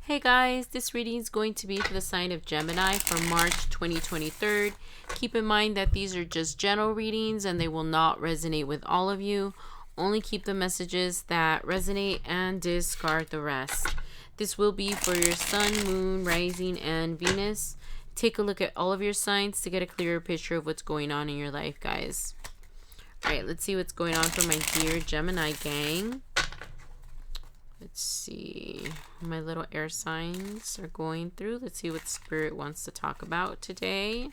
Hey guys, this reading is going to be for the sign of Gemini for March 2023. Keep in mind that these are just general readings and they will not resonate with all of you. Only keep the messages that resonate and discard the rest. This will be for your sun, moon, rising, and Venus. Take a look at all of your signs to get a clearer picture of what's going on in your life, guys. Alright, let's see what's going on for my dear Gemini gang. Let's see. My little air signs are going through. Let's see what Spirit wants to talk about today.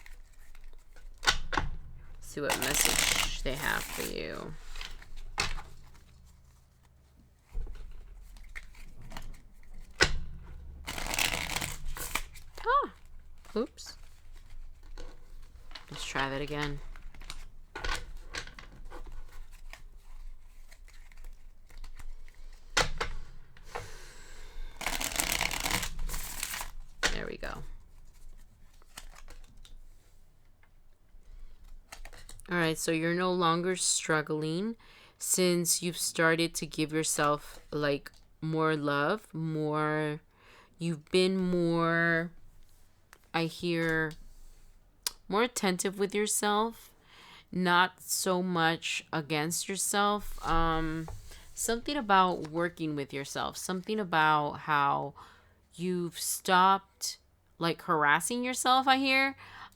See what message they have for you. Ah! Oops. Let's try that again. There we go. Alright, so you're no longer struggling since you've started to give yourself like more love, more, you've been more, I hear, more attentive with yourself, not so much against yourself. Something about working with yourself, something about how you've stopped like harassing yourself, I hear.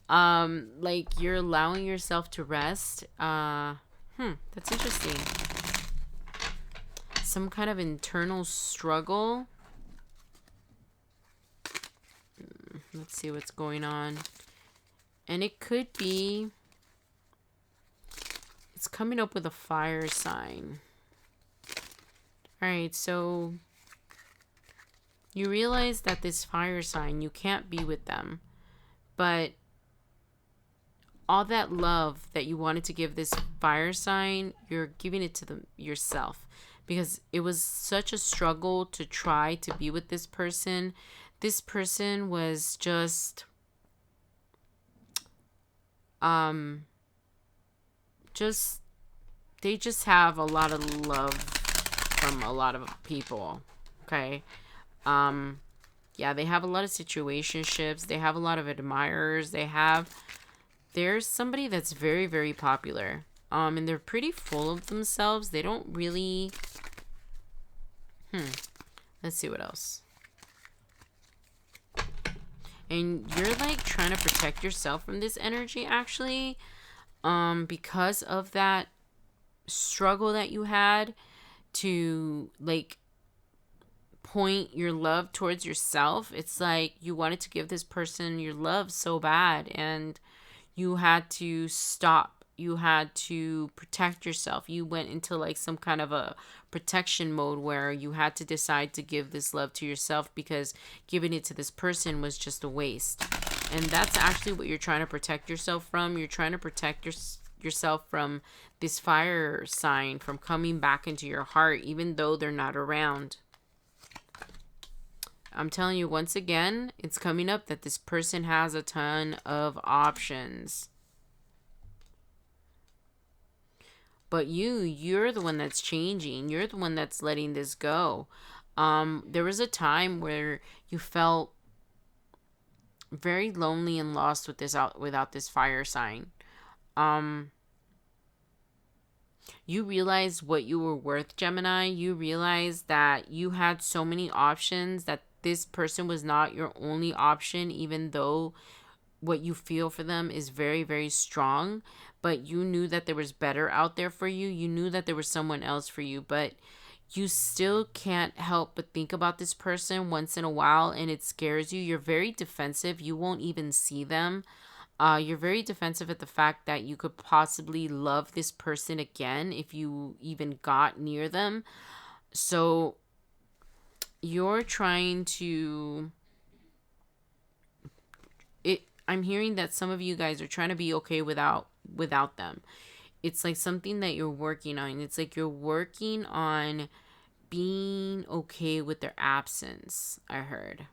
Like you're allowing yourself to rest. That's interesting. Some kind of internal struggle. Let's see what's going on. And it could be, it's coming up with a fire sign. All right, so you realize that this fire sign, you can't be with them, but all that love that you wanted to give this fire sign, you're giving it to them yourself, because it was such a struggle to try to be with this person. This person was just they just have a lot of love from a lot of people. Okay. Yeah, they have a lot of situationships. They have a lot of admirers. There's somebody that's very, very popular. And they're pretty full of themselves. They don't really, let's see what else. And you're like trying to protect yourself from this energy, actually, because of that struggle that you had to like point your love towards yourself. It's like you wanted to give this person your love so bad, and you had to stop. You had to protect yourself. You went into like some kind of a protection mode where you had to decide to give this love to yourself, because giving it to this person was just a waste. And that's actually what you're trying to protect yourself from. You're trying to protect yourself from this fire sign from coming back into your heart, even though they're not around. I'm telling you, once again, it's coming up that this person has a ton of options. But you're the one that's changing. You're the one that's letting this go. There was a time where you felt very lonely and lost without this fire sign. You realized what you were worth, Gemini. You realized that you had so many options, that this person was not your only option, even though what you feel for them is very, very strong. But you knew that there was better out there for you. You knew that there was someone else for you, but you still can't help but think about this person once in a while, and it scares you. You're very defensive. You won't even see them. You're very defensive at the fact that you could possibly love this person again if you even got near them. So you're trying to... I'm hearing that some of you guys are trying to be okay without them. It's like something that you're working on. It's like you're working on being okay with their absence, I heard.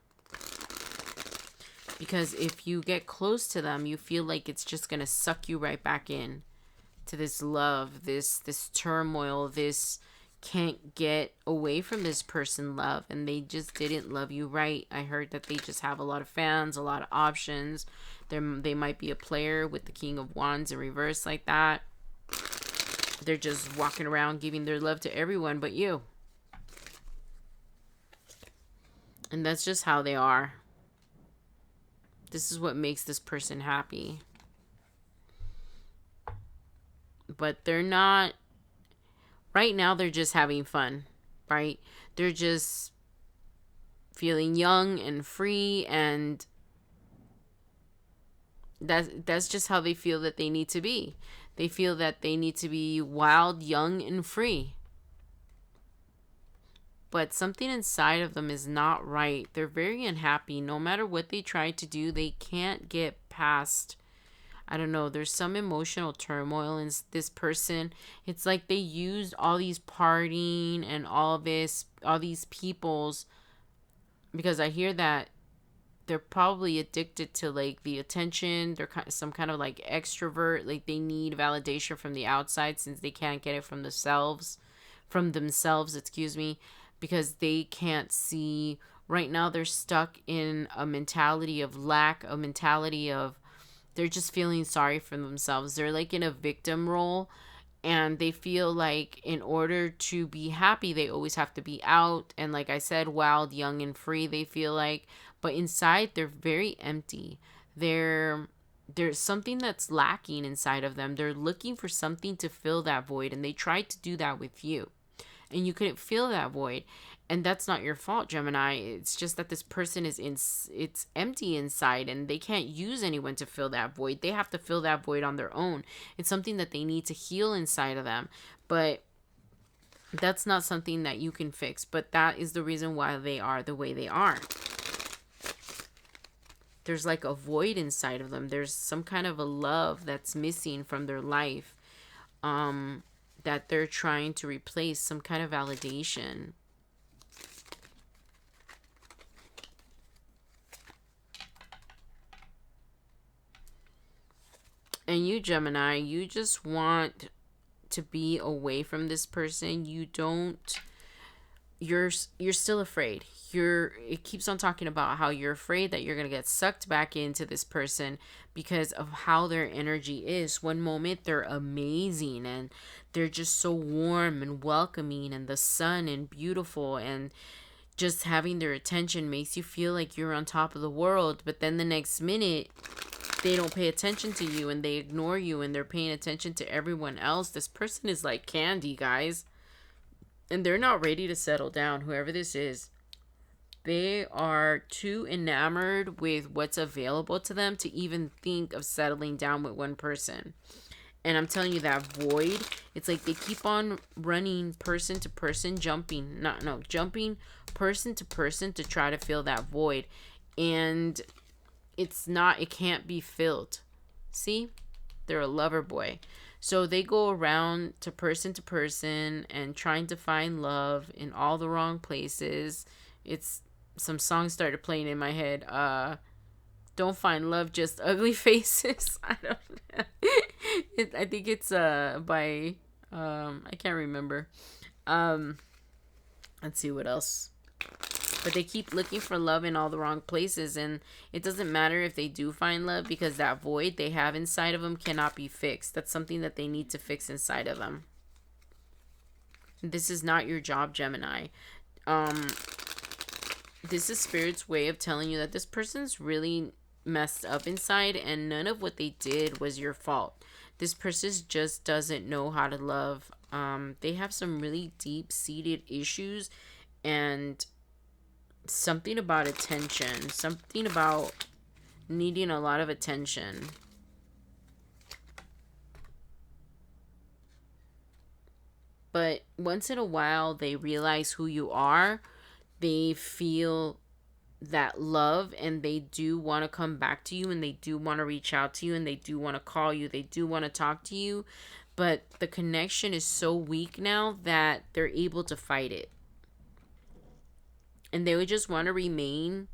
Because if you get close to them, you feel like it's just going to suck you right back in to this love, this turmoil, this, can't get away from this person love, and they just didn't love you right. I heard that they just have a lot of fans, a lot of options. They might be a player with the King of Wands in reverse like that. They're just walking around giving their love to everyone but you. And that's just how they are. This is what makes this person happy. But they're not. Right now, they're just having fun, right? They're just feeling young and free, and that's just how they feel that they need to be. They feel that they need to be wild, young, and free. But something inside of them is not right. They're very unhappy. No matter what they try to do, they can't get past. I don't know. There's some emotional turmoil in this person. It's like they used all these partying and all these people's, because I hear that they're probably addicted to like the attention. They're some kind of like extrovert. Like they need validation from the outside since they can't get it from themselves, excuse me, because they can't see. Right now they're stuck in a mentality of lack, a mentality of they're just feeling sorry for themselves. They're like in a victim role, and they feel like in order to be happy, they always have to be out. And like I said, wild, young, and free, they feel like. But inside, they're very empty. There's something that's lacking inside of them. They're looking for something to fill that void, and they tried to do that with you. And you couldn't fill that void. And that's not your fault, Gemini. It's just that this person it's empty inside, and they can't use anyone to fill that void. They have to fill that void on their own. It's something that they need to heal inside of them. But that's not something that you can fix. But that is the reason why they are the way they are. There's like a void inside of them. There's some kind of a love that's missing from their life, that they're trying to replace, some kind of validation. And you, Gemini, you just want to be away from this person. You're still afraid. It keeps on talking about how you're afraid that you're going to get sucked back into this person because of how their energy is. One moment they're amazing and they're just so warm and welcoming and the sun and beautiful, and just having their attention makes you feel like you're on top of the world. But then the next minute they don't pay attention to you and they ignore you and they're paying attention to everyone else. This person is like candy, guys. And they're not ready to settle down, whoever this is. They are too enamored with what's available to them to even think of settling down with one person. And I'm telling you, that void, it's like they keep on running person to person, jumping person to person to try to fill that void. And it can't be filled. See? They're a lover boy. So they go around to person and trying to find love in all the wrong places. It's some songs started playing in my head. Don't find love, just ugly faces. I don't know. I think it's by I can't remember. Let's see what else. But they keep looking for love in all the wrong places, and it doesn't matter if they do find love, because that void they have inside of them cannot be fixed. That's something that they need to fix inside of them. This is not your job, Gemini. This is Spirit's way of telling you that this person's really messed up inside, and none of what they did was your fault. This person just doesn't know how to love. They have some really deep-seated issues, and something about attention, something about needing a lot of attention. But once in a while they realize who you are. They feel that love, and they do want to come back to you, and they do want to reach out to you, and they do want to call you, they do want to talk to you. But the connection is so weak now that they're able to fight it. And they would just want to remain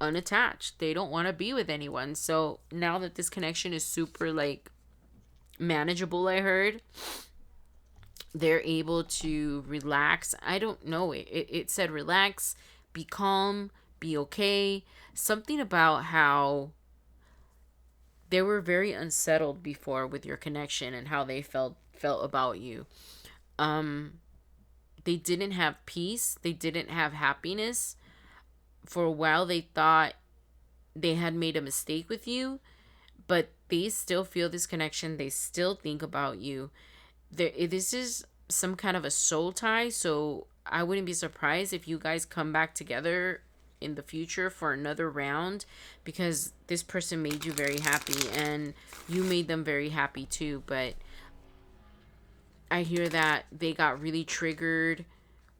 unattached. They don't want to be with anyone. So now that this connection is super like manageable, I heard, they're able to relax. I don't know. It said relax, be calm, be okay. Something about how they were very unsettled before with your connection and how they felt about you. Um, they didn't have peace. They didn't have happiness. For a while, they thought they had made a mistake with you, but they still feel this connection. They still think about you. This is some kind of a soul tie, so I wouldn't be surprised if you guys come back together in the future for another round, because this person made you very happy and you made them very happy too. But I hear that they got really triggered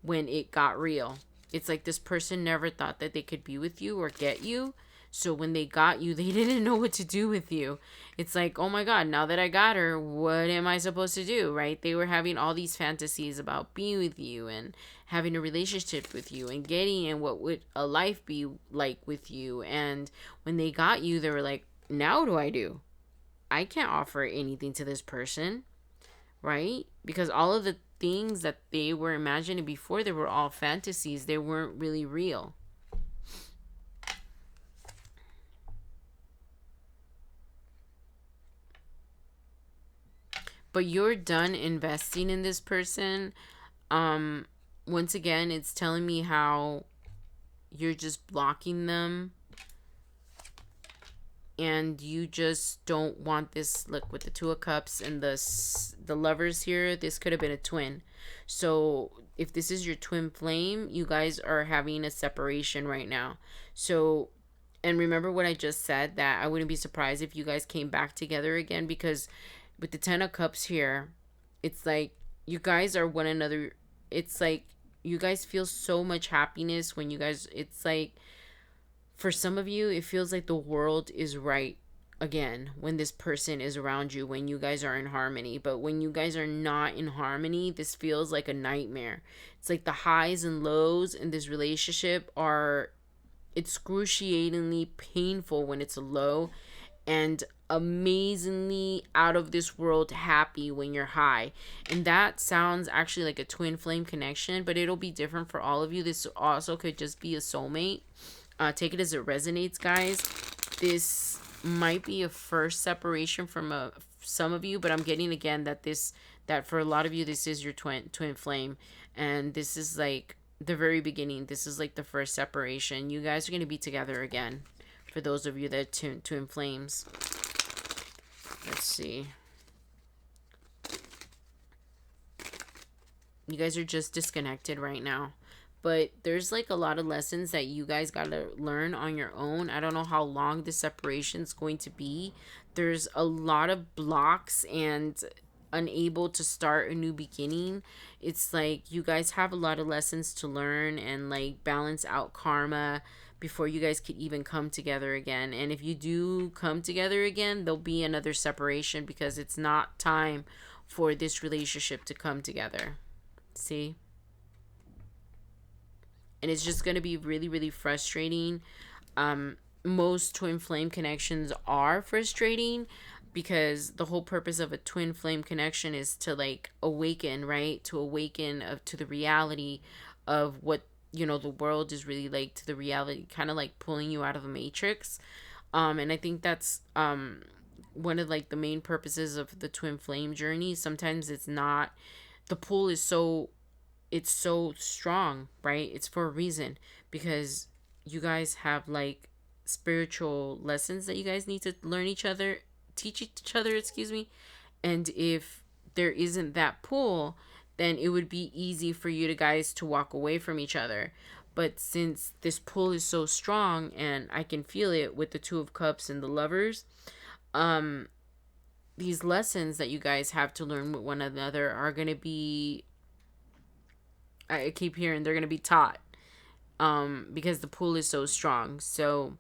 when it got real. It's like this person never thought that they could be with you or get you. So when they got you, they didn't know what to do with you. It's like, oh my God, now that I got her, what am I supposed to do, right? They were having all these fantasies about being with you and having a relationship with you and getting and what would a life be like with you. And when they got you, they were like, now what do I do? I can't offer anything to this person, right? Because all of the things that they were imagining before, they were all fantasies. They weren't really real. But you're done investing in this person. Um, Once again, it's telling me how you're just blocking them and you just don't want this. Look, with the Two of Cups and the lovers here, this could have been a twin. So if this is your twin flame, you guys are having a separation right now. So, and remember what I just said, that I wouldn't be surprised if you guys came back together again, because with the Ten of Cups here, it's like you guys are one another. It's like you guys feel so much happiness when you guys, it's like for some of you, it feels like the world is right again when this person is around you, when you guys are in harmony. But when you guys are not in harmony, this feels like a nightmare. It's like the highs and lows in this relationship are excruciatingly painful when it's a low, and amazingly out of this world happy when you're high. And that sounds actually like a twin flame connection, but it'll be different for all of you. This also could just be a soulmate. Take it as it resonates, guys. This might be a first separation from some of you, but I'm getting again that that for a lot of you, this is your twin flame, and this is like the very beginning. This is like the first separation. You guys are gonna be together again. For those of you that twin flames, let's see. You guys are just disconnected right now. But there's like a lot of lessons that you guys got to learn on your own. I don't know how long this separation is going to be. There's a lot of blocks and unable to start a new beginning. It's like you guys have a lot of lessons to learn and like balance out karma before you guys could even come together again. And if you do come together again, there'll be another separation because it's not time for this relationship to come together. See? And it's just going to be really, really frustrating. Most twin flame connections are frustrating because the whole purpose of a twin flame connection is to like awaken, right? To awaken to the reality of what, you know, the world is really like, to the reality, kind of like pulling you out of the matrix. And I think that's one of like the main purposes of the twin flame journey. Sometimes it's not, the pull is so, it's so strong, right? It's for a reason, because you guys have like spiritual lessons that you guys need to learn teach each other, excuse me. And if there isn't that pull, then it would be easy for you to guys to walk away from each other. But since this pull is so strong, and I can feel it with the Two of Cups and the lovers, these lessons that you guys have to learn with one another are going to be, I keep hearing they're going to be taught, because the pull is so strong. So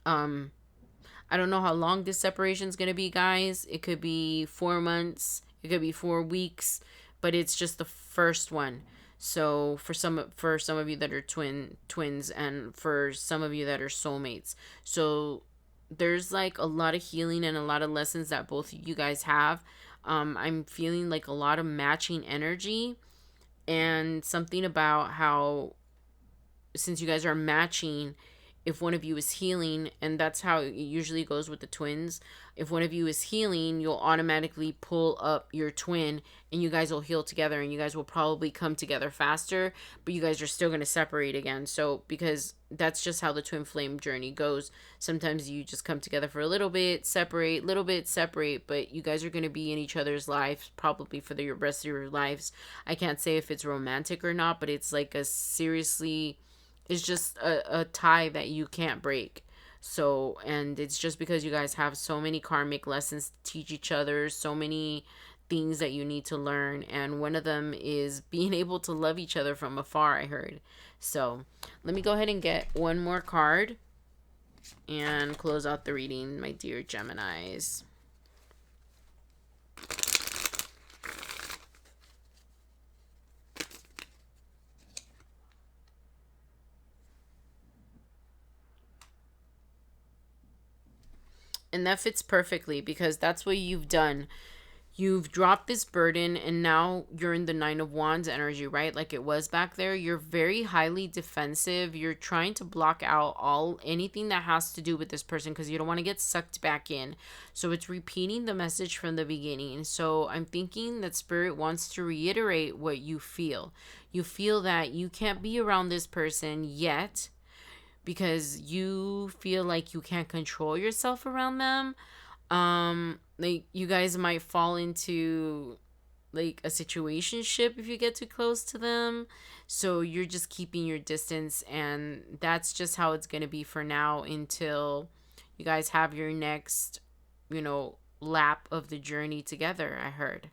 I don't know how long this separation is going to be, guys. It could be 4 months, it could be 4 weeks, but it's just the first one. So for some of you that are twins, and for some of you that are soulmates, so there's like a lot of healing and a lot of lessons that both of you guys have. I'm feeling like a lot of matching energy, and something about how, since you guys are matching, if one of you is healing, and that's how it usually goes with the twins, if one of you is healing, you'll automatically pull up your twin, and you guys will heal together, and you guys will probably come together faster, but you guys are still going to separate again. So because that's just how the twin flame journey goes. Sometimes you just come together for a little bit, separate, but you guys are going to be in each other's lives probably for the rest of your lives. I can't say if it's romantic or not, but it's like a seriously, it's just a tie that you can't break. So, and it's just because you guys have so many karmic lessons to teach each other, so many things that you need to learn. And one of them is being able to love each other from afar, I heard. So, let me go ahead and get one more card and close out the reading, my dear Geminis. And that fits perfectly because that's what you've done. You've dropped this burden, and now you're in the Nine of Wands energy, right? Like it was back there. You're very highly defensive. You're trying to block out anything that has to do with this person because you don't want to get sucked back in. So it's repeating the message from the beginning. So I'm thinking that Spirit wants to reiterate what you feel. You feel that you can't be around this person yet because you feel like you can't control yourself around them. Like you guys might fall into like a situationship if you get too close to them, so you're just keeping your distance, and that's just how it's going to be for now until you guys have your next, lap of the journey together. I heard.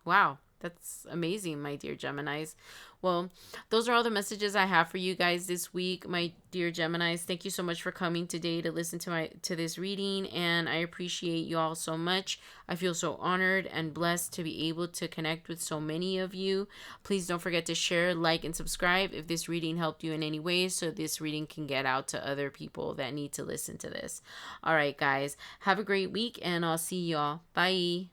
Wow, that's amazing, my dear Geminis. Well, those are all the messages I have for you guys this week, my dear Geminis. Thank you so much for coming today to listen to this reading, and I appreciate you all so much. I feel so honored and blessed to be able to connect with so many of you. Please don't forget to share, like, and subscribe if this reading helped you in any way, so this reading can get out to other people that need to listen to this. All right, guys, have a great week, and I'll see y'all. Bye.